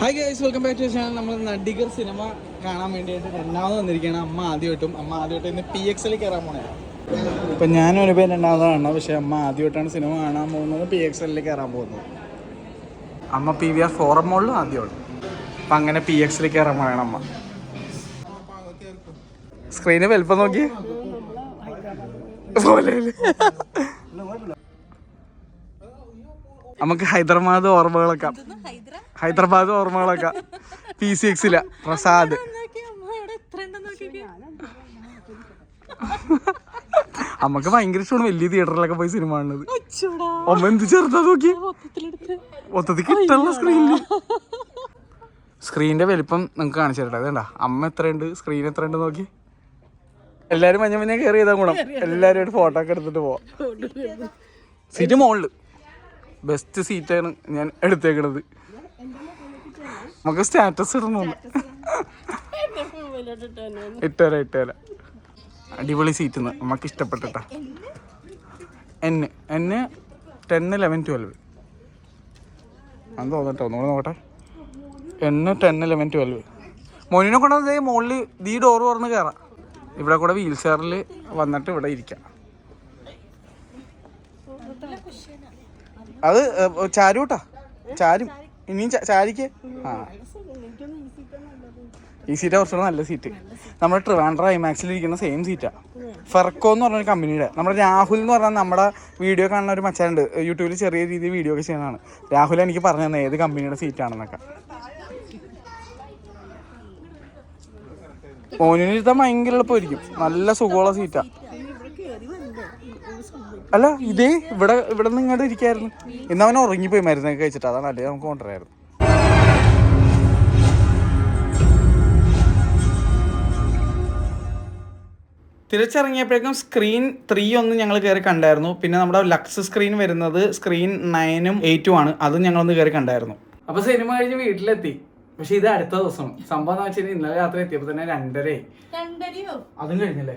Hi guys, welcome back to channel. നമ്മൾ Nadikar cinema കാണാൻ വേണ്ടിയിട്ട് രണ്ടാമത് വന്നിരിക്കുകയാണ്. അമ്മ ആദ്യമായിട്ടും ഇന്ന് PXL കയറാൻ പോണേ. ഇപ്പം ഞാനൊരു പേര് രണ്ടാമതാണ്, പക്ഷേ അമ്മ ആദ്യമായിട്ടാണ് സിനിമ കാണാൻ പോകുന്നത്, PXL കയറാൻ പോകുന്നത്. അമ്മ PVR ഫോറം മോളിലും ആദ്യമാണ്. അപ്പം അങ്ങനെ PXL കയറാൻ പോകണം അമ്മ. സ്ക്രീന് വലുപ്പം നോക്കി നമുക്ക് ഹൈദരാബാദ് ഓർമ്മകളൊക്കെ PCX പ്രസാദ്. അമ്മക്ക് ഭയങ്കര ഇഷ്ടമാണ് വലിയ തിയേറ്ററിലൊക്കെ പോയി സിനിമ കാണുന്നത്. അമ്മ എന്ത് ചെറുതാ നോക്കി, മൊത്തത്തിൽ കിട്ടുള്ള സ്ക്രീനിന്റെ വലിപ്പം നിങ്ങൾക്ക് കാണിച്ചു തരട്ടെ. അതേണ്ട അമ്മ എത്രയുണ്ട്, സ്ക്രീൻ എത്രയുണ്ട് നോക്കി. എല്ലാരും മഞ്ഞ കയറി ചെയ്താൽ ഗുണം, എല്ലാരും ഫോട്ടോ ഒക്കെ എടുത്തിട്ട് പോവാം. സീറ്റ് മോളില് ബെസ്റ്റ് സീറ്റാണ് ഞാൻ എടുത്തേക്കണത്. നമുക്ക് സ്റ്റാറ്റസ് ഇടണമെന്ന് ഇട്ടുതരാം. അടിപൊളി സീറ്റ് നമുക്ക് ഇഷ്ടപ്പെട്ടിട്ടാ. എന്നെ 10, 11, 12 അത് തോന്നട്ടെ, ഒന്നുകൂടെ നോക്കട്ടെ. 10, 11, 12 മോനിനെ കൊണ്ടുവന്നേ മുകളിൽ ഈ ഡോറ് തുറന്ന് കയറാം. ഇവിടെ കൂടെ വീൽ ചെയറിൽ വന്നിട്ട് ഇവിടെ ഇരിക്കാം. അത് ചാരൂട്ടാ, ചാരും ഇനിയും ചാരിക്ക്. ആ ഈ സീറ്റാ കുറച്ചുകൂടെ നല്ല സീറ്റ്. നമ്മുടെ ട്രിവാൻഡ്രം IMAX-ൽ ഇരിക്കുന്ന സെയിം സീറ്റാ. ഫെർക്കോ എന്ന് പറഞ്ഞൊരു കമ്പനിയുടെ. നമ്മുടെ രാഹുൽ എന്ന് പറഞ്ഞാൽ നമ്മുടെ വീഡിയോ കാണുന്ന ഒരു മച്ചാനുണ്ട്, യൂട്യൂബിൽ ചെറിയ രീതിയിൽ വീഡിയോ ഒക്കെ ചെയ്യുന്നതാണ്. രാഹുൽ എനിക്ക് പറഞ്ഞു തന്നെ ഏത് കമ്പനിയുടെ സീറ്റാണെന്നൊക്കെ. മോനിന് ഇരുത്താൻ ഭയങ്കര എളുപ്പമായിരിക്കും, നല്ല സുഖമുള്ള സീറ്റാ. അല്ല ഇതേ ഇവിടെ നിന്ന് ഇങ്ങോട്ട് ഇരിക്കായിരുന്നു. ഇന്ന് അവൻ ഉറങ്ങിപ്പോയി മരുന്നൊക്കെ കഴിച്ചിട്ട്, അതാണ് അല്ലേ നമുക്ക് കൊണ്ടുവരായിരുന്നു. തിരിച്ചിറങ്ങിയപ്പോഴേക്കും സ്ക്രീൻ 3 ഒന്ന് ഞങ്ങൾ കയറി കണ്ടായിരുന്നു. പിന്നെ നമ്മുടെ ലക്സ് സ്ക്രീൻ വരുന്നത് സ്ക്രീൻ 9ഉം 8ഉം ആണ്, അതും ഞങ്ങളൊന്ന് കയറി കണ്ടായിരുന്നു. അപ്പോൾ സിനിമ കഴിഞ്ഞ് വീട്ടിലെത്തി. പക്ഷെ ഇത് അടുത്ത ദിവസം സംഭവം എന്ന് വെച്ചാൽ ഇന്നലെ രാത്രി എത്തിയപ്പോ തന്നെ 2:30 അതും കഴിഞ്ഞല്ലേ.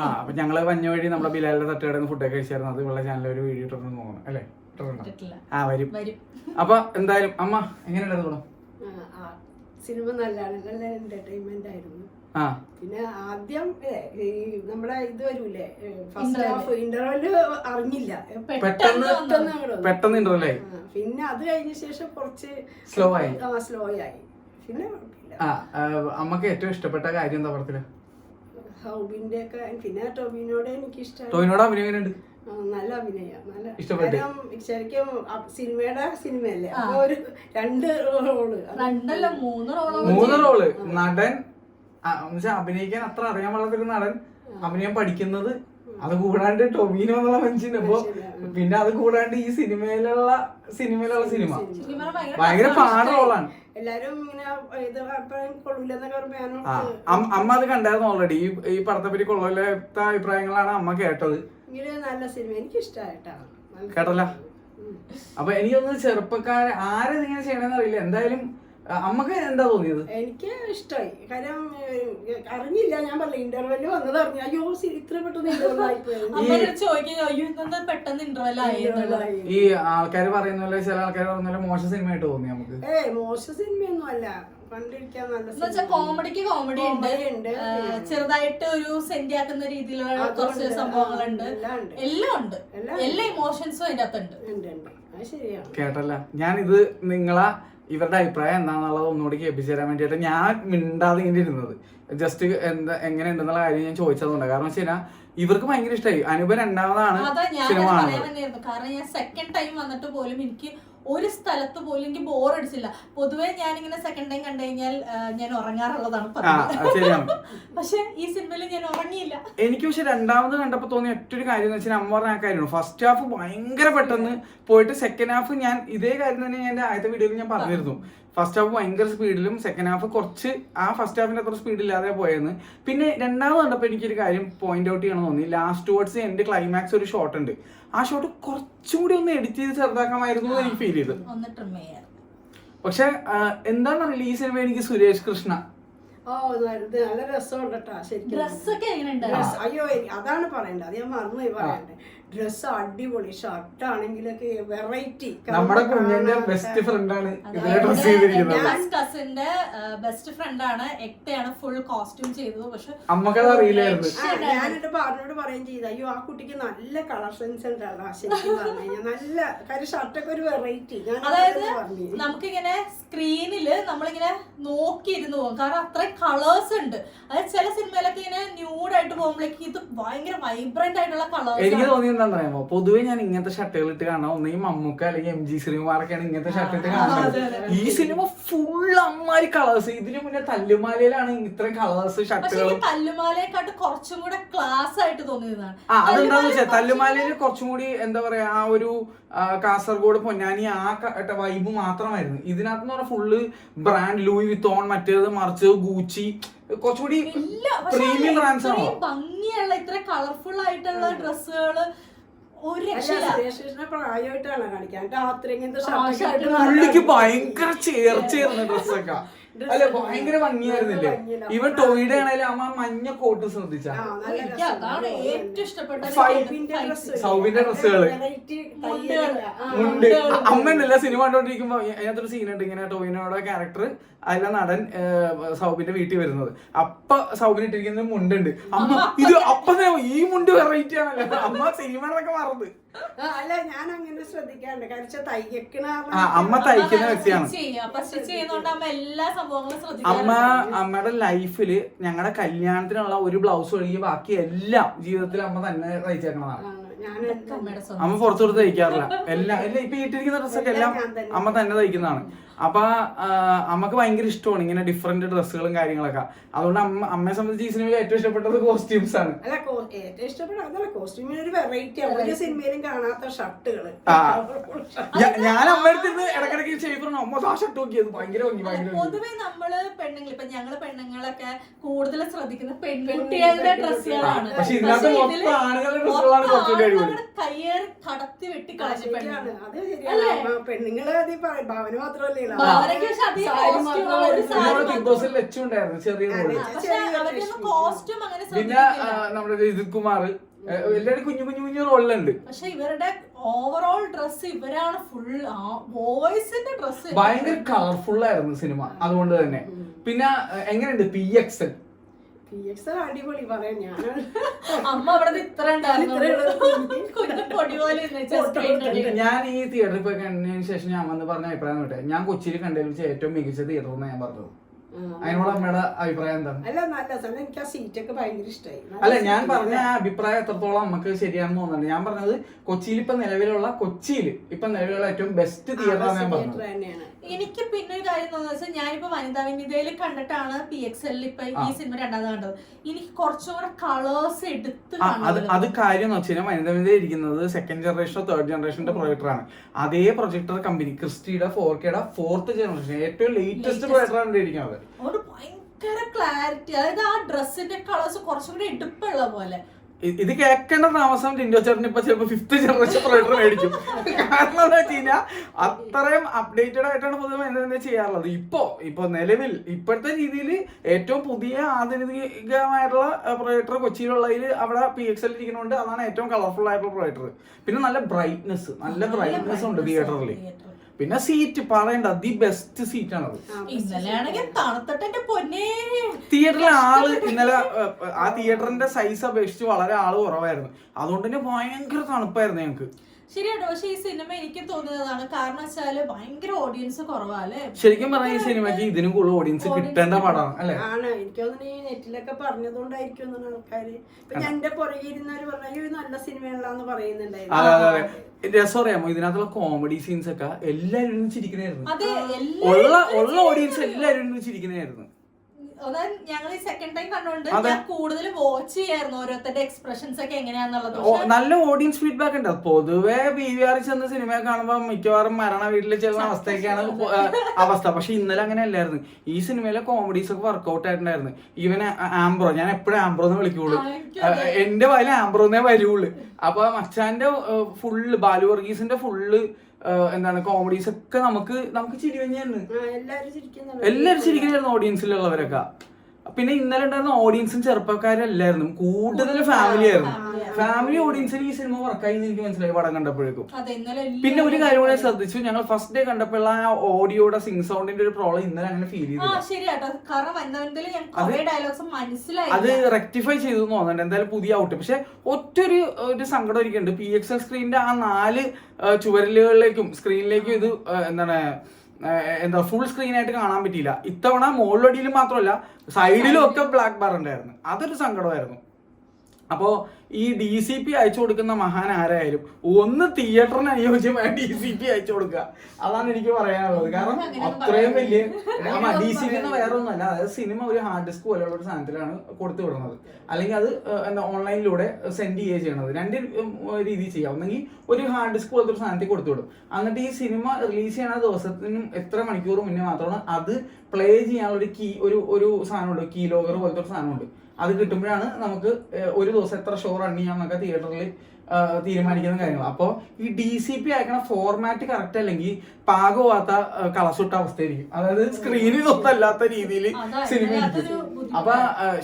ആ അപ്പൊ ഞങ്ങള് വഞ്ഞ വഴി നമ്മുടെ ബിലാലിന്റെ തട്ടുകടയിൽ നിന്ന് ഫുഡൊക്കെ കഴിച്ചായിരുന്നു. അത് ഉള്ള ചാനലിൽ ഒരു വീഡിയോ ഇട്ടെന്ന് തോന്നുന്നു അല്ലേ? ആ വരും. അപ്പൊ എന്തായാലും അമ്മ എങ്ങനെയുണ്ടായിരുന്നു സിനിമ? നല്ല എന്റർടൈൻമെന്റ് ആയിരുന്നു. പിന്നെ ആദ്യം നമ്മുടെ ഇത് വരൂലേ, ഫസ്റ്റ് ഹാഫ് ഇന്റർവെല് അറിഞ്ഞില്ല, പെട്ടെന്ന് ഇന്റർവെൽ ആയി. പിന്നെ അത് കഴിഞ്ഞ ശേഷം കുറച്ച് സ്ലോ ആയി. പിന്നെ അമ്മക്ക് ഏറ്റവും ഇഷ്ടപ്പെട്ട കാര്യം എന്താ പടത്തില്? ഹൗബിന്റെ ഒക്കെ. പിന്നെ ടോബിനോട് എനിക്ക് ഇഷ്ടമാണ്. ടോബിനോട് അഭിനയം ഉണ്ട്, നല്ല അഭിനയം, നല്ല ഇഷ്ടപ്പെട്ടു. ശരിക്കും സിനിമയല്ലേ അപ്പൊ ഒരു 2 റോള്, 3 റോള്. നടൻ അഭിനയിക്കാൻ അത്ര അറിയാൻ പാടാത്തൊരു നടൻ അഭിനയം പഠിക്കുന്നത്, അത് കൂടാണ്ട് ടൊവിനോ എന്നുള്ള മനുഷ്യന്. അപ്പൊ പിന്നെ അത് കൂടാണ്ട് ഈ സിനിമയിലുള്ള സിനിമ ഭയങ്കര പാട് റോളാണ്. എല്ലാരും ഇങ്ങനെ അമ്മ അത് കണ്ടായിരുന്നു ഓൾറെഡി. ഈ പടത്തെ പറ്റി കൊള്ളാത്ത അഭിപ്രായങ്ങളാണ് അമ്മ കേട്ടത്. നല്ല സിനിമ എനിക്ക് ഇഷ്ടമായിട്ടാണ് കേട്ടല്ല. അപ്പൊ എനിക്കൊന്ന് ചെറുപ്പക്കാരെ ആരും ഇങ്ങനെ ചെയ്യണമെന്ന് അറിയില്ല. എന്തായാലും അമ്മക്ക് എന്താ തോന്നിയത്? എനിക്ക് ഇഷ്ടമായി. കാര്യം അറിഞ്ഞില്ല, ഞാൻ പറഞ്ഞില്ല ഇന്റർവെല് വന്നത് അറിഞ്ഞു. അയ്യോ ഇത്ര പെട്ടെന്ന് ഈ ആൾക്കാര് പറയുന്ന ചില ആൾക്കാർ പറഞ്ഞ മോശം സിനിമയായിട്ട് തോന്നി നമുക്ക്. മോശം സിനിമയൊന്നും അല്ല, കണ്ടിരിക്കാൻ നല്ല കോമഡിക്ക് കോമഡി ഉണ്ട്, ചെറുതായിട്ട് ഒരു സെന്റ് ആക്കുന്ന രീതിയിലുള്ള കുറച്ച് സംഭവങ്ങളുണ്ട്, എല്ലാം ഉണ്ട്, എല്ലാ ഇമോഷൻസും അതിന്റെ അകത്തുണ്ട്. ശരിയാണ്. കേട്ടല്ല, ഞാനിത് നിങ്ങളെ ഇവരുടെ അഭിപ്രായം എന്താണെന്നുള്ളത് ഒന്നുകൂടി കേൾപ്പിച്ചു തരാൻ വേണ്ടിയിട്ട് ഞാൻ മിണ്ടാതെ ഇങ്ങനെ ഇരുന്നത്. ജസ്റ്റ് എങ്ങനെ ഉണ്ടെന്നുള്ള കാര്യം ഞാൻ ചോദിച്ചതുകൊണ്ട്. കാരണം വെച്ച് കഴിഞ്ഞാൽ ഇവർക്ക് ഭയങ്കര ഇഷ്ടമായി. അനുപ രണ്ടാമതാണ് സിനിമ കാണുന്നത്. കാരണം ഞാൻ സെക്കൻഡ് ടൈം വന്നിട്ട് പോലും എനിക്ക് ഒരു സ്ഥലത്ത് പോലും എനിക്ക് ബോർ അടിച്ചില്ല. പൊതുവെ ഞാനിങ്ങനെ സെക്കൻഡ് ടൈം കണ്ടു കഴിഞ്ഞാൽ ഞാൻ ഉറങ്ങാറുള്ളതാണ്. പക്ഷെ ഈ സിനിമയിൽ ഞാൻ ഉറങ്ങിയില്ല. എനിക്ക് പക്ഷെ രണ്ടാമത് കണ്ടപ്പോ തോന്നിയ ഒറ്റൊരു കാര്യം എന്ന് വെച്ചാൽ അമ്മ പറഞ്ഞ ആ കാര്യമാണ്. ഫസ്റ്റ് ഹാഫ് ഭയങ്കര പെട്ടെന്ന് പോയിട്ട് സെക്കൻഡ് ഹാഫ് ഞാൻ ഇതേ കാര്യം തന്നെ ഞാൻ എന്റെ ആദ്യത്തെ വീഡിയോയിൽ ഞാൻ പറഞ്ഞിരുന്നു. ഫസ്റ്റ് ഹാഫ് ഭയങ്കര സ്പീഡിലും സെക്കൻഡ് ഹാഫ് കുറച്ച് ആ ഫസ്റ്റ് ഹാഫിന്റെ അത്ര സ്പീഡില്ലാതെ പോയെന്ന്. പിന്നെ രണ്ടാമത് കണ്ടപ്പോൾ എനിക്കൊരു കാര്യം പോയിന്റ് ഔട്ട് ചെയ്യണമെന്ന് തോന്നി. ലാസ്റ്റ് വേർഡ്സ് എന്റെ ക്ലൈമാക്സ് ഒരു ഷോട്ട് ഉണ്ട്, ആ ഷോട്ട് കുറച്ചും കൂടി ഒന്ന് എഡിറ്റ് ചെയ്ത് ചെറുതാക്കാമായിരുന്നു എന്ന് എനിക്ക് ഫീൽ ചെയ്തു. പക്ഷെ എന്താണെന്നറിയില്ല, ഈ സിനിമ എനിക്ക് സുരേഷ് കൃഷ്ണ നല്ല രസമുണ്ട് കേട്ടോ. ശരിക്കും അയ്യോ അതാണ് പറയണ്ടത്, അത് ഞാൻ മറന്നുപോയി പറയണ്ടേ. ഡ്രസ് അടിപൊളി, ഷർട്ട് ആണെങ്കിലൊക്കെ വെറൈറ്റി. നമ്മുടെ കുഞ്ഞിന്റെ ബെസ്റ്റ് ഫ്രണ്ടാണ് ഇതിലെ ഡ്രസ് ചെയ്തിരിക്കുന്നത്. കസിന്റെ ബെസ്റ്റ് ഫ്രണ്ടാണ്, എക്ടയാണ് ഫുൾ കോസ്റ്റ്യൂം ചെയ്തത്. പക്ഷെ അമ്മക്കത് അറിയില്ലായിരുന്നു. ഞാനെന്റെ പാറിനോട് പറയുകയും ചെയ്തു, അയ്യോ ആ കുട്ടിക്ക് നല്ല കളർ സെൻസ് ഉണ്ടായിരുന്നു ശരിക്കും പറഞ്ഞു കഴിഞ്ഞാൽ. നല്ല കാര്യം ഷർട്ടൊക്കെ ഒരു വെറൈറ്റി. അതായത് നമുക്കിങ്ങനെ സ്ക്രീനില് നമ്മളിങ്ങനെ നോക്കിയിരുന്നു പോകും, കാരണം അത്രയും കളേഴ്സ് ഉണ്ട്. അതായത് ചില സിനിമയിലൊക്കെ ഇങ്ങനെ ന്യൂഡായിട്ട് പോകുമ്പോഴേക്ക് ഇത് ഭയങ്കര വൈബ്രന്റ് ആയിട്ടുള്ള കളേഴ്സ്. എനിക്ക് തോന്നി എന്താ പറയാമോ, പൊതുവെ ഞാൻ ഇങ്ങനത്തെ ഷർട്ടുകൾ ഇട്ട് കാണാം, ഒന്നെങ്കിൽ മമ്മൂക്ക അല്ലെങ്കിൽ MG ശ്രീകുമാറൊക്കെയാണ് ഇങ്ങനത്തെ ഷർട്ട് ഇട്ട് കാണുന്നത്. ഈ സിനിമ ഫുൾ അമ്മാരി കളേഴ്സ്. ഇതിനു മുന്നേ തല്ലുമാലയിലാണ് ഇത്രയും കളേഴ്സ് ഷർട്ടുകൾ. തല്ലുമാലയെക്കാട്ട് കുറച്ചും കൂടെ ക്ലാസ് ആയിട്ട് തോന്നിയതാണ്. അതെന്താന്ന് വെച്ചാൽ തല്ലുമാലയിൽ കുറച്ചും കൂടി എന്താ പറയാ, ആ ഒരു കാസർഗോഡ് പൊന്നാനി ആ വൈബ് മാത്രമായിരുന്നു. ഇതിനകത്ത് പറഞ്ഞാൽ ഫുള്ള് ബ്രാൻഡ്, ലൂയി വിത്തോൺ, മറ്റേത് മറിച്ച് ഗൂച്ചി, കുറച്ചുകൂടി പ്രീമിയം ബ്രാൻഡ്സ് ആണോ. ഭംഗിയുള്ള ഇത്ര കളർഫുൾ ആയിട്ടുള്ള ഡ്രസ്സുകള് ഒരു പ്രായമായിട്ടാണ് കാണിക്കാൻ. രാത്രി പുള്ളിക്ക് ഭയങ്കര ചേർച്ചയായിരുന്നു ഡ്രസ്സൊക്കെ. അല്ലെ, ഭയങ്കര ഭംഗിയായിരുന്നില്ലേ. ഇവൻ ടോയിയുടെ ആണെങ്കിലും അമ്മ മഞ്ഞ കോട്ട് ശ്രദ്ധിച്ചാ. ഏറ്റവും ഇഷ്ടപ്പെട്ട സൗബിന്റെ ഡ്രസ്സുകള് ഉണ്ട്. അമ്മ ഉണ്ടല്ല സിനിമ കണ്ടോണ്ടിരിക്കുമ്പോ അതിനകത്തൊരു സീനുണ്ട്, ഇങ്ങനെ ടോയിനോടെ ക്യാരക്ടർ അല്ല നടൻ സൗബിന്റെ വീട്ടിൽ വരുന്നത്. അപ്പൊ സൗബിന് ഇട്ടിരിക്കുന്ന മുണ്ടുണ്ട്. അമ്മ ഇത് അപ്പൊ ഈ മുണ്ട് വെറൈറ്റി ആണല്ലോ. അമ്മ സിനിമകളൊക്കെ മറന്ന്. അല്ല, ഞാൻ അങ്ങനെ ശ്രദ്ധിക്കാറുണ്ട്. അമ്മ തയ്ക്കുന്ന വ്യക്തിയാണ്. അമ്മയുടെ ലൈഫില് ഞങ്ങളുടെ കല്യാണത്തിനുള്ള ഒരു ബ്ലൗസ് ഒഴികെ ബാക്കി എല്ലാം ജീവിതത്തിൽ അമ്മ തന്നെ തയ്ച്ചേക്കണതാണ്. അമ്മ പുറത്തു കൊടുത്ത് തയ്ക്കാറില്ല. എല്ലാം ഇപ്പൊ ഇട്ടിരിക്കുന്ന ഡ്രസ്സൊക്കെ എല്ലാം അമ്മ തന്നെ തയ്ക്കുന്നതാണ്. അപ്പൊ അമ്മക്ക് ഭയങ്കര ഇഷ്ടമാണ് ഇങ്ങനെ ഡിഫറെന്റ് ഡ്രസ്സുകളും കാര്യങ്ങളൊക്കെ. അതുകൊണ്ട് അമ്മയെ സംബന്ധിച്ച് ഈ സിനിമയിൽ ഏറ്റവും ഇഷ്ടപ്പെട്ടത് കോസ്റ്റ്യൂംസ് ആണ്. ഞാൻ അമ്മയുടെ ഇടക്കിടക്ക് ഷേപ്പറിന് അമ്മ ആ ഷർട്ട് നോക്കിയത് ഭയങ്കര പൊതുവെ നമ്മള് പെണ്ണുങ്ങൾ, ഇപ്പൊ ഞങ്ങള് പെണ്ണുങ്ങളൊക്കെ കൂടുതൽ ശ്രദ്ധിക്കുന്ന പെൺകുട്ടികളുടെ ഡ്രസ്സുകളാണ്. പക്ഷെ ഇതിനകത്ത് മൊത്തം ആണുങ്ങളുടെ ഡ്രസ്സുകളാണ് കുറച്ചുകൂടി അടിപൊളി. കയ്യേറി കടത്തി വെട്ടി കളഞ്ഞ പെണ്ണുങ്ങള് ഭവന് മാത്രമല്ലേ ബിഗ് ബോസിൽ വെച്ചുണ്ടായിരുന്നു ചെറിയ റോള്. പിന്നെ നമ്മുടെ രജിത് കുമാർ എല്ലാവരും കുഞ്ഞു കുഞ്ഞു കുഞ്ഞു റോളിലുണ്ട്. പക്ഷെ ഇവരുടെ ഓവറോൾ ഡ്രസ് ഇവരാണ് ഫുൾ ബോയ്സിന്റെ ഡ്രസ്. ഭയങ്കര കളർഫുൾ ആയിരുന്നു സിനിമ. അതുകൊണ്ട് തന്നെ പിന്നെ എങ്ങനെയുണ്ട് PXL? അടിപൊളി പറയാൻ. അമ്മ അവിടെ ഇത്ര ഞാൻ ഈ തിയേറ്ററിൽ പോയി കണ്ടതിന് ശേഷം ഞാൻ വന്ന് പറഞ്ഞ അഭിപ്രായം കേട്ടെ, ഞാൻ കൊച്ചിയിൽ കണ്ടതിൽ വെച്ച് ഏറ്റവും മികച്ച തിയേറ്റർ എന്ന് ഞാൻ പറഞ്ഞത്. അതിനോട് അമ്മയുടെ അഭിപ്രായം എന്താണ്? എനിക്ക് ആ സീറ്റൊക്കെ ഭയങ്കര ഇഷ്ടമായി. അല്ല, ഞാൻ പറഞ്ഞ ആ അഭിപ്രായം എത്രത്തോളം നമുക്ക് ശരിയാണെന്ന് തോന്നുന്നുണ്ട്. ഞാൻ പറഞ്ഞത് കൊച്ചിയിൽ ഇപ്പൊ നിലവിലുള്ള ഏറ്റവും ബെസ്റ്റ് തിയേറ്റർ ഞാൻ പറഞ്ഞത്. എനിക്ക് പിന്നെ ഒരു കാര്യം തോന്നുന്നത് വെച്ചാൽ ഞാനിപ്പോ വനിതാ വിനിതയിൽ കണ്ടിട്ടാണ് PXL ഇപ്പൊ ഈ സിനിമ രണ്ടാമത് കണ്ടത്. എനിക്ക് കുറച്ചുകൂടെ കളേഴ്സ് എടുത്ത് അത് കാര്യം എന്ന് വെച്ചാൽ വനിതാ വിനിത ഇരിക്കുന്നത് സെക്കൻഡ് ജനറേഷനോ തേർഡ് ജനറേഷന്റെ പ്രൊജക്ടറാണ്. അതേ പ്രൊജക്ടർ കമ്പനി ക്രിസ്റ്റീയുടെ 4Kയുടെ 4th ജനറേഷൻ ഏറ്റവും ലേറ്റസ്റ്റ് പ്രൊജക്ടറാണ് ഇരിക്കുന്നത്. ഭയങ്കര ക്ലാരിറ്റി, അതായത് ആ ഡ്രസ്സിന്റെ കളേഴ്സ് കുറച്ചുകൂടി എടുപ്പുള്ള പോലെ. ഇത് കേൾക്കേണ്ട താമസം ടിൻഡോ ചേട്ടന് ഇപ്പൊ ചിലപ്പോ 5th ജനറേഷൻ പ്രൊജക്ടർ മേടിക്കും. കാരണം എന്താ വെച്ച് കഴിഞ്ഞാൽ അത്രയും അപ്ഡേറ്റഡ് ആയിട്ടാണ് പൊതുവെ എന്താ ചെയ്യാറുള്ളത്. ഇപ്പൊ നിലവിൽ ഇപ്പോഴത്തെ രീതിയിൽ ഏറ്റവും പുതിയ ആധുനികമായിട്ടുള്ള പ്രൊജക്ടർ കൊച്ചിയിലുള്ളതിൽ അവിടെ PXL ഇരിക്കുന്നുണ്ട്. അതാണ് ഏറ്റവും കളർഫുൾ ആയിട്ടുള്ള പ്രൊജക്ടർ. പിന്നെ നല്ല ബ്രൈറ്റ്നെസ് ഉണ്ട് തിയേറ്ററിൽ. പിന്നെ സീറ്റ് പറയണ്ട, ദി ബെസ്റ്റ് സീറ്റ് ആണത്. തിയേറ്ററിലെ ആള് ഇന്നലെ ആ തിയേറ്ററിന്റെ സൈസ് അപേക്ഷിച്ച് വളരെ ആള് കുറവായിരുന്നു. അതുകൊണ്ട് തന്നെ ഭയങ്കര തണുപ്പായിരുന്നു ഞങ്ങക്ക്. ശരിയാട്ടോ. പക്ഷെ ഈ സിനിമ എനിക്ക് തോന്നുന്നതാണ്, കാരണം വെച്ചാല് ഭയങ്കര ഓഡിയൻസ് കുറവല്ലേ. ശരിക്കും പറഞ്ഞ ഈ സിനിമയ്ക്ക് ഇതിനും കൂടുതൽ ഓഡിയൻസ് കിട്ടേണ്ട പടമാണ് അല്ലെ. ആണ്, എനിക്ക് തോന്നുന്നു ഈ നെറ്റിലൊക്കെ പറഞ്ഞതുകൊണ്ടായിരിക്കും ആൾക്കാര്. ഞാൻ എന്റെ പുറകെ ഇരുന്നവര് പറഞ്ഞു നല്ല സിനിമയാണെന്ന് പറയുന്നുണ്ടായിരുന്നു. അതെ, രസം അറിയാമോ, ഇതിനകത്തുള്ള കോമഡി സീൻസ് ഒക്കെ എല്ലാവരും ചിരിക്കണായിരുന്നു. ഉള്ള ഓഡിയൻസ് എല്ലാവരും ചിരിക്കണായിരുന്നു. അതായത് ഞങ്ങൾ ഈ സെക്കൻഡ് ടൈം കണ്ടുകൊണ്ട് ഞാൻ കൂടുതൽ വാച്ച് ചെയ്യായിരുന്നു ഓരോരുത്തരുടെ എക്സ്പ്രഷൻസ് ഒക്കെ എങ്ങനെയാന്നുള്ളത്. നല്ല ഓഡിയൻസ് ഫീഡ്ബാക്ക് ഉണ്ട്. പൊതുവെ PVR ചെന്ന സിനിമ കാണുമ്പോൾ മിക്കവാറും മരണ വീട്ടിൽ ചെല്ലുന്ന അവസ്ഥയൊക്കെയാണ് അവസ്ഥ. പക്ഷെ ഇന്നലെ അങ്ങനെ അല്ലായിരുന്നു. ഈ സിനിമയിലെ കോമഡീസ് ഒക്കെ വർക്ക്ഔട്ട് ആയിട്ടുണ്ടായിരുന്നു. ഈവൻ ആംബ്രോ, ഞാൻ എപ്പോഴും ആംബ്രോ എന്ന് വിളിക്കുള്ളൂ. എന്റെ വായിൽ ആംബ്രോന്നേ വരുള്ളൂ. അപ്പൊ മച്ചാന്റെ ഫുള്ള്, ബാലു വർഗീസിന്റെ ഫുള്ള് എന്താണ് കോമഡീസ് ഒക്കെ നമുക്ക് ചിരി തന്നെയാണ്. എല്ലാരും ചിരിക്കുന്നായിരുന്നു ഓഡിയൻസിലുള്ളവരൊക്കെ. പിന്നെ ഇന്നലെ ഉണ്ടായിരുന്ന ഓഡിയൻസും ചെറുപ്പക്കാരല്ലായിരുന്നു, കൂടുതൽ ഫാമിലി ആയിരുന്നു. ഫാമിലി ഓഡിയൻസിന് ഈ സിനിമ വർക്കായി എനിക്ക് മനസ്സിലായി പടം കണ്ടപ്പോഴേക്കും. പിന്നെ ഒരു കാര്യം കൂടെ ശ്രദ്ധിച്ചു, ഞങ്ങൾ ഫസ്റ്റ് ഡേ കണ്ടപ്പോഴുള്ള ആ ഓഡിയോയുടെ സിംഗ് സൗണ്ടിന്റെ ഒരു പ്രോബ്ലം ഇന്നലെ അങ്ങനെ ഫീൽ ചെയ്തു. അത് റെക്ടിഫൈ ചെയ്തു തോന്നുന്നുണ്ട്, എന്തായാലും പുതിയ ഔട്ട്. പക്ഷെ ഒരു സങ്കടം ഇരിക്കുന്നുണ്ട്, PXL സ്ക്രീനിന്റെ ആ 4 ചുവരലുകളിലേക്കും സ്ക്രീനിലേക്കും ഇത് എന്താ ഫുൾ സ്ക്രീൻ ആയിട്ട് കാണാൻ പറ്റിയില്ല. ഇത്തവണ മുകളിലടിയിലും മാത്രമല്ല സൈഡിലും ഒക്കെ ബ്ലാക്ക് ബാർ ഉണ്ടായിരുന്നു, അതൊരു സങ്കടമായിരുന്നു. അപ്പോൾ ഈ DCP അയച്ചു കൊടുക്കുന്ന മഹാൻ ആരായാലും ഒന്ന് തിയേറ്ററിന് അനുയോജ്യമായ DCP അയച്ചു കൊടുക്കുക, അതാണ് എനിക്ക് പറയാനുള്ളത്. കാരണം അത്രയും വലിയ DCP എന്ന് വേറെ ഒന്നുമല്ല, അതായത് സിനിമ ഒരു ഹാർഡ് ഡിസ്ക് പോലെയുള്ള ഒരു സാധനത്തിലാണ് കൊടുത്തു വിടുന്നത്, അല്ലെങ്കിൽ അത് ഓൺലൈനിലൂടെ സെൻഡ് ചെയ്യുക ചെയ്യണത്. 2 രീതി ചെയ്യാം. ഒന്നെങ്കിൽ ഒരു ഹാർഡ് ഡിസ്ക് പോലത്തെ ഒരു സാധനത്തിൽ കൊടുത്തു വിടും, എന്നിട്ട് ഈ സിനിമ റിലീസ് ചെയ്യണ ദിവസത്തിനും എത്ര മണിക്കൂർ മുന്നേ മാത്രമാണ് അത് പ്ലേ ചെയ്യാനുള്ള ഒരു സാധനമുണ്ട്, കീ ലോഗർ പോലത്തെ ഒരു സാധനമുണ്ട്. അത് കിട്ടുമ്പോഴാണ് നമുക്ക് ഒരു ദിവസം എത്ര ഷോ റൺ ചെയ്യാമെന്നൊക്കെ തിയേറ്ററിൽ തീരുമാനിക്കുന്ന കാര്യങ്ങൾ. അപ്പോൾ ഈ DCP അയക്കണ ഫോർമാറ്റ് കറക്റ്റ് അല്ലെങ്കിൽ പാകമാകാത്ത കളസുട്ട അവസ്ഥയായിരിക്കും, അതായത് സ്ക്രീനിൽ ഒത്തല്ലാത്ത രീതിയിൽ സിനിമ ഇരിക്കും. അപ്പൊ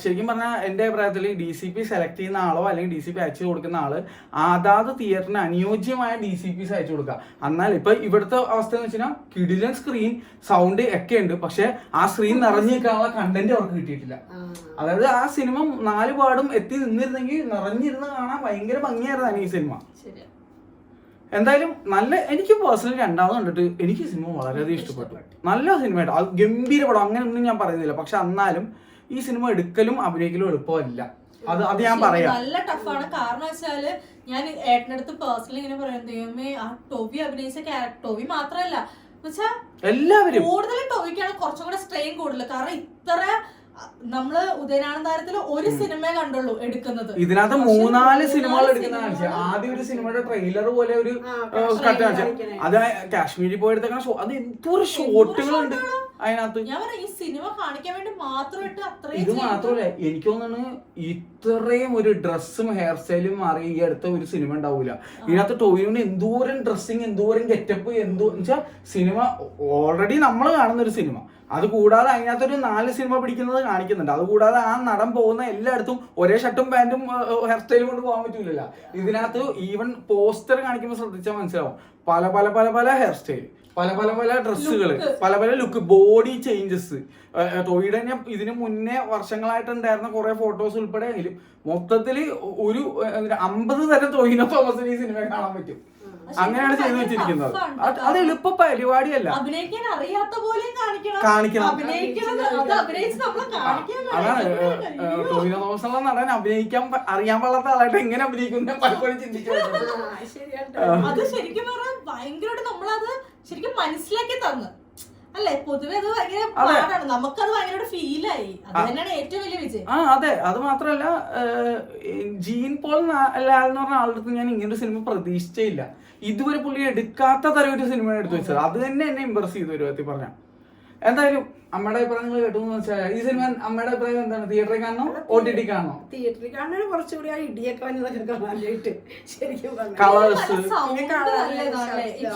ശരിക്കും പറഞ്ഞാൽ എന്റെ അഭിപ്രായത്തിൽ DCP സെലക്ട് ചെയ്യുന്ന ആളോ അല്ലെങ്കിൽ DCP അയച്ചു കൊടുക്കുന്ന ആള് അതാത് തിയേറ്ററിന് അനുയോജ്യമായ DCPs അയച്ചു കൊടുക്കുക. എന്നാൽ ഇപ്പൊ ഇവിടുത്തെ അവസ്ഥ എന്ന് വെച്ചാൽ കിടിലൻ സ്ക്രീൻ സൗണ്ട് ഒക്കെ ഉണ്ട്, പക്ഷെ ആ സ്ക്രീൻ നിറഞ്ഞിരിക്കാനുള്ള കണ്ടന്റ് അവർക്ക് കിട്ടിയിട്ടില്ല. അതായത് ആ സിനിമ 4 പാടും എത്തി നിന്നിരുന്നെങ്കിൽ നിറഞ്ഞിരുന്ന് കാണാൻ ഭയങ്കര ഭംഗിയായിരുന്നു ഈ സിനിമ. എന്തായാലും എനിക്ക് പേഴ്സണലി രണ്ടാമത് കണ്ടിട്ട് എനിക്ക് സിനിമ വളരെയധികം ഇഷ്ടപ്പെട്ടു. നല്ല സിനിമയായിട്ട്, അത് ഗംഭീര പടം അങ്ങനെയൊന്നും ഞാൻ പറയുന്നില്ല. പക്ഷെ എന്നാലും ഈ സിനിമ എടുക്കലും അഭിനയിക്കലും എളുപ്പമല്ല, അത് ഞാൻ പറയാം. നല്ല ടഫാണ്. കാരണം വെച്ചാല് ഞാൻ ഏട്ടനടുത്ത് പേഴ്സണലി ഇങ്ങനെ പറയുന്നത്, ദൈവമേ ആ ടോബി അഭിനയിച്ച ക്യാരക്ടർ, ടോബി മാത്രല്ല എല്ലാവരും കൂടുതലും ടോബിക്കാണ് കുറച്ചും കൂടെ സ്ട്രെയിൻ കൂടുതൽ. കാരണം ഇത്ര നമ്മള് ഉദയനാനന്ദാരത്തില് ഒരു സിനിമയെ കണ്ടുള്ളൂ എടുക്കുന്നത്, ഇതിനകത്ത് 3-4 സിനിമകൾ എടുക്കുന്നതാണ്. ആദ്യം ഒരു സിനിമയുടെ ട്രെയിലർ പോലെ ഒരു കട്ട് കാണിച്ചു, അത് കാശ്മീരിൽ പോയി എടുത്തേക്കണ ഷോ, അത് എന്തോരം ഷോട്ടുകളുണ്ട് അതിനകത്ത്. ഞാൻ പറയാം ഈ സിനിമ കാണിക്കാൻ വേണ്ടി മാത്രമായിട്ട് അത്രയും. ഇത് മാത്രമല്ല, എനിക്ക് തോന്നുന്നു ഇത്രയും ഒരു ഡ്രസ്സും ഹെയർ സ്റ്റൈലും മാറി ഈ അടുത്ത ഒരു സിനിമ ഉണ്ടാവൂല. ഇതിനകത്ത് ടോവിനോന് എന്തോരം ഡ്രസ്സിങ്, എന്തോരം ഗെറ്റപ്പ്, വെച്ചാൽ സിനിമ ഓൾറെഡി നമ്മൾ കാണുന്ന ഒരു സിനിമ. അത് കൂടാതെ അതിനകത്തൊരു 4 സിനിമ പിടിക്കുന്നത് കാണിക്കുന്നുണ്ട്. അത് കൂടാതെ ആ നടൻ പോകുന്ന എല്ലായിടത്തും ഒരേ ഷർട്ടും പാന്റും ഹെയർ സ്റ്റൈലും കൊണ്ട് പോകാൻ പറ്റൂലല്ലോ. ഇതിനകത്ത് ഈവൻ പോസ്റ്റർ കാണിക്കുമ്പോൾ ശ്രദ്ധിച്ചാൽ മനസ്സിലാവും, പല പല പല പല ഹെയർ സ്റ്റൈൽ, പല പല പല ഡ്രസ്സുകൾ, പല പല ലുക്ക്, ബോഡി ചേഞ്ചസ്. ടോയിയുടെ തന്നെ ഇതിന് മുന്നേ വർഷങ്ങളായിട്ടുണ്ടായിരുന്ന കുറെ ഫോട്ടോസ് ഉൾപ്പെടെ എങ്കിലും മൊത്തത്തിൽ ഒരു 50 തരം ടോവിനോ തോമസിന് ഈ സിനിമ കാണാൻ പറ്റും. അങ്ങനെയാണ് ചെയ്തു വെച്ചിരിക്കുന്നത്. അത് എളുപ്പ പരിപാടിയല്ല, അഭിനയിക്കാൻ അറിയാത്ത പോലെയും കാണിക്കണം. അതാണ് ടോവിനോ തോമസ് ഉള്ള നടൻ അഭിനയിക്കാൻ അറിയാൻ പാടാത്ത ആളായിട്ട് എങ്ങനെ അഭിനയിക്കുന്ന പലപ്പോഴും ചിന്തിച്ചു. അത് ശരിക്കും പറഞ്ഞാൽ ഭയങ്കരമായിട്ട് നമ്മളത് ശരിക്കും മനസ്സിലാക്കി തന്നു അല്ലെ. പൊതുവെ അത് ഭയങ്കര പാടാണ്, നമുക്കത് ഭയങ്കര ഫീലായി. അത് തന്നെയാണ് ഏറ്റവും വലിയ വിജയം. അതെ, അത് മാത്രല്ല ജീൻ പോൾ ലാൽ എന്ന് പറഞ്ഞ ആളുടെ അടുത്ത് ഞാൻ ഇങ്ങനൊരു സിനിമ പ്രതീക്ഷിച്ചേ ഇല്ല. ഇതുവരെ പുള്ളി എടുക്കാത്ത തരം ഒരു സിനിമയാണ് എടുത്തു വെച്ചത്. അത് തന്നെ എന്നെ ഇംപ്രസ് ചെയ്തു ഒരു വിധത്തിൽ പറഞ്ഞ. എന്തായാലും അമ്മയുടെ അഭിപ്രായങ്ങൾ കേട്ടു എന്ന് വെച്ചാൽ ഈ സിനിമ അമ്മയുടെ അഭിപ്രായം എന്താണ്? തിയേറ്ററിൽ കാണണോ OTT കാണണോ? തിയേറ്ററിൽ കാണാൻ കുറച്ചുകൂടി ആ ഇടിയൊക്കെ വന്നതൊക്കെ കാണാനായിട്ട് ശരിക്കും കളേഴ്സ്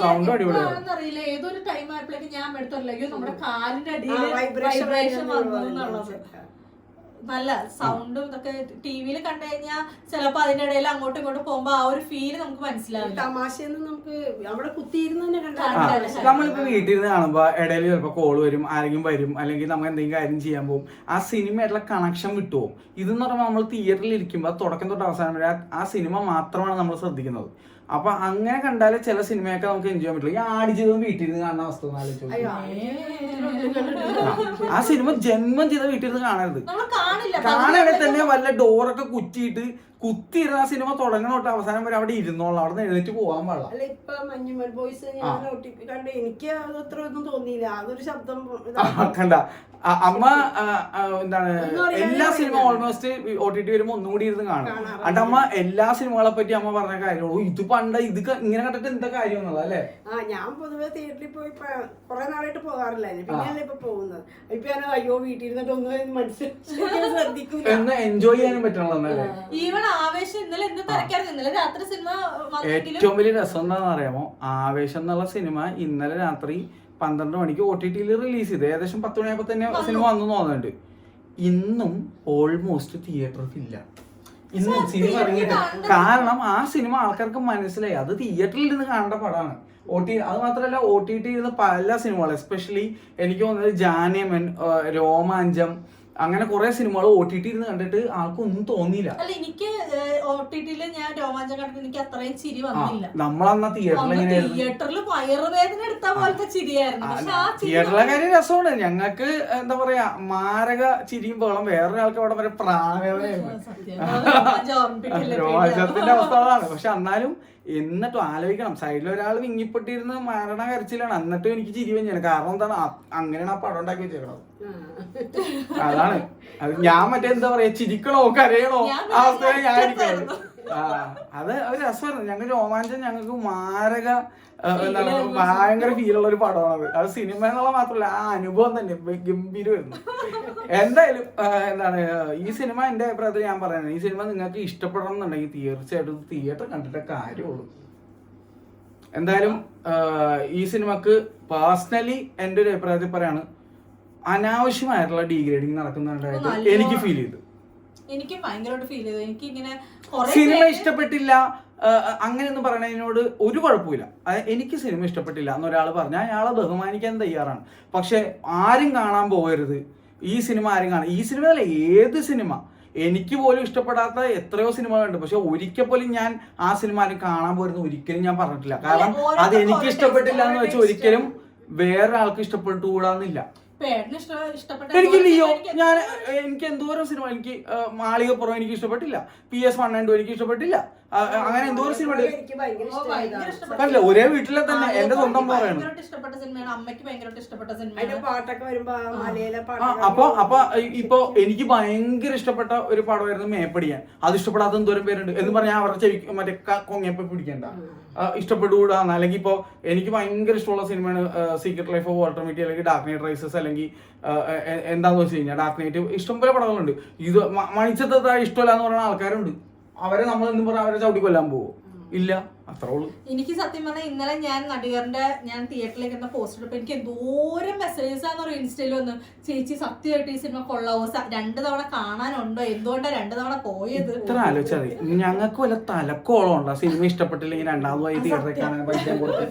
സൗണ്ട് അടിപൊളിയാണെന്നറിയില്ല. ഏതൊരു ടൈം ആയപ്പോഴേക്കും ഞാൻ എടുത്തറിയില്ല നമ്മുടെ കാലിന്റെ അടിയിൽ വൈബ്രേഷൻ വന്നു എന്നുള്ളത്. നല്ല സൗണ്ടും ഇതൊക്കെ ടിവിയിൽ കണ്ടു കഴിഞ്ഞാൽ ചിലപ്പോ അതിന്റെ ഇടയിൽ അങ്ങോട്ടും ഇങ്ങോട്ടും പോകുമ്പോ ആ ഒരു ഫീല് നമുക്ക് മനസ്സിലാവും. തമാശയൊന്നും നമുക്ക് അവിടെ കുത്തിയിരുന്ന് തന്നെ നമ്മളിപ്പോ വീട്ടിൽ നിന്ന് കാണുമ്പോ ഇടയിൽ ചിലപ്പോ കോള് വരും, ആരെങ്കിലും വരും, അല്ലെങ്കിൽ നമുക്ക് എന്തെങ്കിലും കാര്യം ചെയ്യാൻ പോകും, ആ സിനിമയായിട്ടുള്ള കണക്ഷൻ വിട്ടുപോകും. ഇതെന്ന് പറയുമ്പോൾ നമ്മൾ തിയേറ്ററിൽ ഇരിക്കുമ്പോൾ തുടക്കം തൊട്ട് അവസാനം വരെ ആ സിനിമ മാത്രമാണ് നമ്മൾ ശ്രദ്ധിക്കുന്നത്. അപ്പൊ അങ്ങനെ കണ്ടാലേ ചില സിനിമയൊക്കെ നമുക്ക് എൻജോയ് ചെയ്യാൻ പറ്റുള്ളൂ. ഈ ആടുജീവിതം വീട്ടിൽ നിന്ന് കാണുന്ന അവസ്ഥ ആ സിനിമ ജന്മം ചെയ്ത വീട്ടിൽ നിന്ന് കാണരുത്. കാണാണെങ്കിൽ തന്നെ വല്ല ഡോറൊക്കെ കുത്തിയിരുന്ന ആ സിനിമ തുടങ്ങണോട്ട് അവസാനം വരെ അവിടെ ഇരുന്നോളാം, അവിടെ എഴുന്നേറ്റ് പോകാൻ പാടില്ല. അല്ല ഇപ്പൊ മഞ്ഞുമൽ ബോയ്സ് ഞാൻ കണ്ട് എനിക്ക് അത് അത്ര ഒന്നും തോന്നിയില്ല. അതൊരു ശബ്ദം കണ്ട അമ്മ എന്താണ് എല്ലാ സിനിമ ഓൾമോസ്റ്റ് OTT വരുമ്പോ ഒന്നും കൂടി ഇരുന്ന് കാണും. എന്നിട്ട് അമ്മ എല്ലാ സിനിമകളെ പറ്റി അമ്മ പറഞ്ഞ കാര്യമുള്ളൂ, ഇത് പണ്ട് ഇത് ഇങ്ങനെ കണ്ടിട്ട് എന്താ കാര്യം എന്നുള്ളത് അല്ലേ. ഞാൻ പൊതുവെ തിയേറ്ററിൽ പോയി കുറെ നാളായിട്ട് പോകാറില്ല, പിന്നെയല്ലേ ഇപ്പൊ പോകുന്നത്. ഇപ്പൊ ഞാൻ അയ്യോ വീട്ടിൽ ഇരുന്നിട്ട് ഒന്നും മനസ്സിലാക്കി ശ്രദ്ധിക്കും എന്ന് എൻജോയ് ചെയ്യാനും പറ്റണല്ലേ. ഈവൻ ആവേശം ഇന്നലെ എന്ത് തിരക്കായിരുന്നു, ഇന്നലെ രാത്രി സിനിമ. ഏറ്റവും വലിയ രസം എന്താണെന്ന് അറിയാമോ? ആവേശം എന്നുള്ള സിനിമ ഇന്നലെ രാത്രി 12 മണിക്ക് OTT റിലീസ് ചെയ്ത് ഏകദേശം 10 മണിയായപ്പോ തന്നെ സിനിമ വന്നു തോന്നുന്നുണ്ട്. ഇന്നും ഓൾമോസ്റ്റ് തിയേറ്ററിൽ ഇല്ല. ഇന്നും സിനിമ ഇറങ്ങിയിട്ട് കാരണം ആ സിനിമ ആൾക്കാർക്ക് മനസ്സിലായി അത് തിയേറ്ററിൽ ഇരുന്ന് കാണേണ്ട പടമാണ്. അത് മാത്രമല്ല OTT ഇരുന്ന് പല സിനിമകൾ, എസ്പെഷ്യലി എനിക്ക് തോന്നുന്നത് ജാനേമൻ, രോമാഞ്ചം, അങ്ങനെ കുറെ സിനിമകൾ OTT ഇരുന്ന് കണ്ടിട്ട് ആൾക്കൊന്നും തോന്നിയില്ല. അല്ല, എനിക്ക് OTT-ല് ഞാൻ രോമാഞ്ചം കണ്ടിട്ട് എനിക്ക് അത്രയും ചിരി വന്നില്ല. നമ്മളന്നാ തിയേറ്ററിൽ വയറുവേദന എടുത്ത പോലത്തെ ചിരിയായിരുന്നു. തിയേറ്ററിലെ കാര്യം രസമാണ്. ഞങ്ങൾക്ക് എന്താ പറയാ മാരക ചിരിയും ബഹളം, വേറൊരാൾക്ക് അവിടെ വരെ പ്രാണവേദനയായിരുന്നു. രോമാഞ്ചത്തിന്റെ അവസ്ഥ അതാണ്. പക്ഷെ എന്നാലും എന്നിട്ടും ആലോചിക്കണം, സൈഡിൽ ഒരാൾ വിങ്ങിപ്പെട്ടിരുന്ന് മരണ കരച്ചിലാണ്, എന്നിട്ടും എനിക്ക് ചിരി വഞ്ഞാണ്. കാരണം എന്താണ്, അങ്ങനെയാണ് ആ പടം ഉണ്ടാക്കി വെച്ചേക്കണത്. അതാണ് ഞാൻ മറ്റേ എന്താ പറയാ ചിരിക്കണോ കരയണോ ആ അവസ്ഥയാണ് ഞാൻ ഇരിക്കുന്നത്. അത് രസമായിരുന്നു. ഞങ്ങൾ രോമാഞ്ചം ഞങ്ങൾക്ക് മാരക എന്താണ് ഭയങ്കര ഫീലുള്ള ഒരു പടമാണത്. അത് സിനിമ എന്നുള്ള മാത്രമല്ല ആ അനുഭവം തന്നെ ഗംഭീരമായിരുന്നു. എന്തായാലും എന്താണ് ഈ സിനിമ എന്റെ അഭിപ്രായത്തിൽ ഞാൻ പറയുന്നത്, ഈ സിനിമ നിങ്ങൾക്ക് ഇഷ്ടപ്പെടണം എന്നുണ്ടെങ്കിൽ തീർച്ചയായിട്ടും തിയേറ്റർ കണ്ടിട്ടേ കാര്യമുള്ളൂ. എന്തായാലും ഈ സിനിമക്ക് പേഴ്സണലി എന്റെ ഒരു അഭിപ്രായത്തിൽ പറയാണ്, അനാവശ്യമായിട്ടുള്ള ഡീഗ്രേഡിങ് നടക്കുന്നുണ്ടായിട്ട് എനിക്ക് ഫീൽ ചെയ്തു. എനിക്ക് ഭയങ്കരമായിട്ട് ഫീൽ ചെയ്തു. എനിക്ക് ഇങ്ങനെ സിനിമ ഇഷ്ടപ്പെട്ടില്ല അങ്ങനെയൊന്നും പറയണതിനോട് ഒരു കുഴപ്പമില്ല. എനിക്ക് സിനിമ ഇഷ്ടപ്പെട്ടില്ല എന്നൊരാൾ പറഞ്ഞാൽ അയാളെ ബഹുമാനിക്കാൻ തയ്യാറാണ്. പക്ഷെ ആരും കാണാൻ പോകരുത് ഈ സിനിമ. ആരും കാണാൻ, ഈ സിനിമ അല്ല ഏത് സിനിമ, എനിക്ക് പോലും ഇഷ്ടപ്പെടാത്ത എത്രയോ സിനിമകളുണ്ട്. പക്ഷെ ഒരിക്കൽ പോലും ഞാൻ ആ സിനിമ ആരും കാണാൻ പോരുന്ന ഒരിക്കലും ഞാൻ പറഞ്ഞിട്ടില്ല. കാരണം അത് എനിക്ക് ഇഷ്ടപ്പെട്ടില്ല എന്ന് വെച്ചാൽ ഒരിക്കലും വേറൊരാൾക്ക് ഇഷ്ടപ്പെട്ടുകൂടാന്നില്ല. എനിക്ക് ലിയോ, എനിക്ക് എന്തോരം സിനിമ, എനിക്ക് മാളികപ്പുറം എനിക്ക് ഇഷ്ടപ്പെട്ടില്ല, PS1 എനിക്ക് ഇഷ്ടപ്പെട്ടില്ല, അങ്ങനെ എന്തോരം സിനിമ കണ്ടില്ല. ഒരേ വീട്ടിലെ തന്നെ എന്റെ സ്വന്തം പറയണം. അപ്പൊ ഇപ്പൊ എനിക്ക് ഭയങ്കര ഇഷ്ടപ്പെട്ട ഒരു പടമായിരുന്നു മേപ്പടിയാൻ. അത് ഇഷ്ടപ്പെടാത്ത എന്തോരം പേരുണ്ട് എന്ന് പറഞ്ഞാൽ അവരുടെ ചെവി മറ്റേ കൊങ്ങപ്പ പിടിക്കണ്ട, ഇഷ്ടപ്പെട്ടുകൂടാന്ന്. അല്ലെങ്കിൽ ഇപ്പൊ എനിക്ക് ഭയങ്കര ഇഷ്ടമുള്ള സിനിമയാണ് സീക്രട്ട് ലൈഫ് ഓഫ് വാൾട്ടർ മിറ്റി, അല്ലെങ്കിൽ ഡാർക്ക് നൈറ്റ് റൈസസ്, അല്ലെങ്കിൽ എന്താന്ന് വെച്ച് കഴിഞ്ഞാൽ ഡാർക്ക് നൈറ്റ്, ഇഷ്ടംപോലെ പടങ്ങളുണ്ട്. ഇത് മണിച്ചത്തെ ഇഷ്ടമല്ല എന്ന് പറയുന്ന ആൾക്കാരുണ്ട്. അവരെ നമ്മൾ എന്ന് പറഞ്ഞാൽ അവരെ ചവിട്ടി കൊല്ലാൻ പോവോ? ഇല്ല, അത്രേ ഉള്ളൂ. എനിക്ക് സത്യം പറഞ്ഞാൽ ഇന്നലെ ഞാൻ നടികറിന്റെ ഞാൻ തിയേറ്ററിലേക്ക് എന്ന പോസ്റ്റർ ഇട്ടപ്പോൾ എനിക്ക് എന്തോരം മെസ്സേജസ് ആണെന്ന് ഇൻസ്റ്റയിൽ വന്ന്, ചേച്ചി സത്യമായിട്ട് ഈ സിനിമ കൊള്ളാവോ, 2 തവണ കാണാനുണ്ടോ, എന്തുകൊണ്ടാണ് 2 തവണ പോയത്? ഇത്ര ആലോചിച്ചാൽ മതി. ഞങ്ങൾക്ക് വല്ല തലക്കോളം ഉണ്ടോ സിനിമ ഇഷ്ടപ്പെട്ടില്ലെങ്കിൽ രണ്ടാമതായി തിയേറ്ററിൽ കാണാൻ പൈസ കൊടുത്ത്?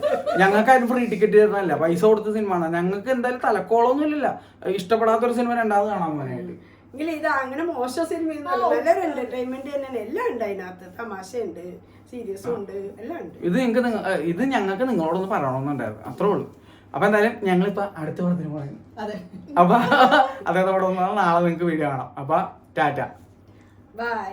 ഞങ്ങൾക്ക് ആരും ഫ്രീ ടിക്കറ്റ് തരുന്നതല്ല, പൈസ കൊടുത്ത സിനിമ. ഞങ്ങൾക്ക് എന്തായാലും തലക്കോളമൊന്നും ഇല്ലല്ല ഇഷ്ടപ്പെടാത്തൊരു സിനിമ രണ്ടാമത് കാണാൻ പോകാനായിട്ട്. എങ്കിൽ ഇത് അങ്ങനെ മോശം സിനിമ നല്ലൊരു എന്റർടൈൻമെന്റ് തന്നെയാണ്. എല്ലാം ഉണ്ട് അതിനകത്ത്, തമാശയുണ്ട്, സീരിയസും ഉണ്ട്, എല്ലാം ഉണ്ട്. ഇത് ഞങ്ങൾക്ക് നിങ്ങളോടൊന്ന് പറയണമെന്നുണ്ടായിരുന്നു, അത്രേ ഉള്ളൂ. അപ്പൊ എന്തായാലും ഞങ്ങളിപ്പോ അടുത്ത പടത്തിന് പറയുന്നു. അപ്പൊ അതേതോടെ നാളെ നിങ്ങൾക്ക് വീഡിയോ കാണാം. അപ്പൊ ടാറ്റ, ബൈ.